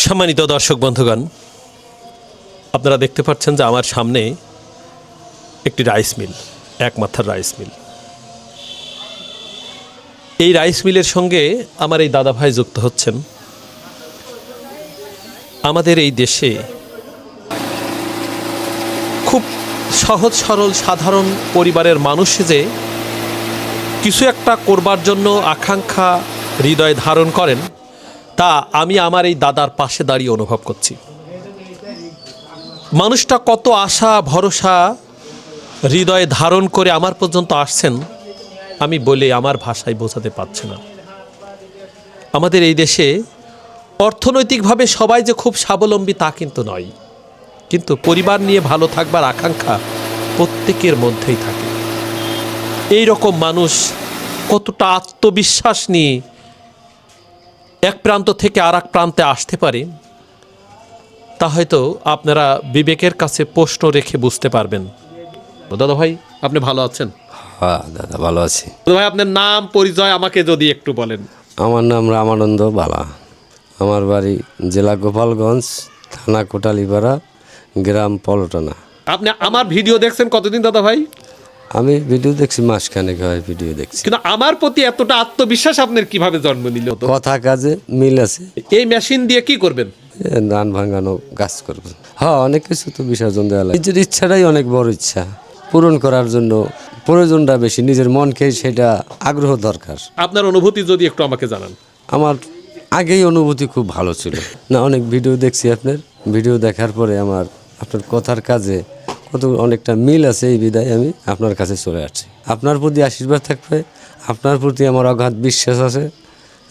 সম্মানিত দর্শক বন্ধুগণ, আপনারা দেখতে পাচ্ছেন যে আমার সামনে একটি রাইস মিল, একমাত্রার রাইস মিল। এই রাইস মিলের সঙ্গে আমার এই দাদা ভাই যুক্ত হচ্ছেন। আমাদের এই দেশে খুব সহজ সরল সাধারণ পরিবারের মানুষ যে কিছু একটা করবার জন্য আকাঙ্ক্ষা হৃদয়ে ধারণ করেন, তা আমি আমার এই দাদার পাশে দাঁড়িয়ে অনুভব করছি। মানুষটা কত আশা ভরসা হৃদয়ে ধারণ করে আমার পর্যন্ত আসছেন, আমি বলে আমার ভাষায় বোঝাতে পারছি না। আমাদের এই দেশে অর্থনৈতিকভাবে সবাই যে খুব স্বাবলম্বী তা কিন্তু নয়, কিন্তু পরিবার নিয়ে ভালো থাকবার আকাঙ্ক্ষা প্রত্যেকের মধ্যেই থাকে। এই রকম মানুষ কতটা আত্মবিশ্বাস নিয়ে এক প্রান্ত থেকে আর এক প্রান্তে আসতে পারে, তা হয়তো আপনারা বিবেকের কাছে প্রশ্ন রেখে বুঝতে পারবেন। দাদা ভাই, আপনি ভালো আছেন? হ্যাঁ দাদা, ভালো আছি। দাদা ভাই, আপনার নাম পরিচয় আমাকে যদি একটু বলেন। আমার নাম রামানন্দ বালা, আমার বাড়ি জেলা গোপালগঞ্জ, থানা কোটালীপাড়া, গ্রাম পলটনা। আপনি আমার ভিডিও দেখছেন কতদিন দাদা ভাই? আমি ভিডিও দেখছি, মাসখানেক হয় ভিডিও দেখছি। কিন্তু আমার প্রতি এতটা আত্মবিশ্বাস আপনার কিভাবে জন্ম নিল? কথা কাজে মিল আছে। এই মেশিন দিয়ে কি করবেন? ধান ভাঙানো কাজ করবেন। হ্যাঁ, অনেক কিছু তো বিসর্জন দেওয়া লাগে। নিজের ইচ্ছাটাই অনেক বড় ইচ্ছা, পূরণ করার জন্য প্রয়োজনটা বেশি, নিজের মনকে সেটা আগ্রহ দরকার। আপনার অনুভূতি যদি একটু আমাকে জানান। আমার আগেই অনুভূতি খুব ভালো ছিল না, অনেক ভিডিও দেখছি আপনার। ভিডিও দেখার পরে আমার আপনার কথার কাজে অনেকটা মিল আছে, এই বিদায় আমি আপনার কাছে চলে আসছি। আপনার প্রতি আশীর্বাদ থাকবে, আপনার প্রতি আমার অগাধ বিশ্বাস আছে।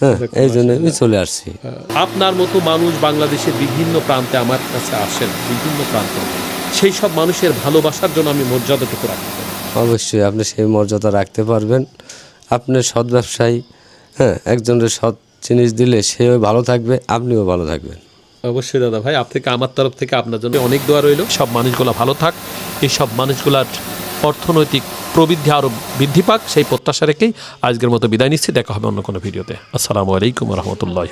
হ্যাঁ, এই জন্য আমি চলে আসছি। আপনার মতো মানুষ বাংলাদেশের বিভিন্ন প্রান্তে আমার কাছে আসেন, বিভিন্ন প্রান্ত। সেই সব মানুষের ভালোবাসার জন্য আমি মর্যাদাটুকু রাখতে পারি। অবশ্যই আপনি সেই মর্যাদা রাখতে পারবেন। আপনি সৎ ব্যবসায়ী, হ্যাঁ, একজনের সৎ জিনিস দিলে সেও ভালো থাকবে, আপনিও ভালো থাকবেন। অবশ্যই দাদা ভাই, আমার তরফ থেকে আপনার জন্য অনেক দোয়া রইল। সব মানুষগুলো ভালো থাক, এই সব মানুষগুলার অর্থনৈতিক প্রবৃদ্ধি আরও বৃদ্ধি পাক, সেই প্রত্যাশা রেখেই আজকের মতো বিদায় নিচ্ছি। দেখা হবে অন্য কোনো ভিডিওতে। আসসালামু আলাইকুম রহমতুল্লাহ।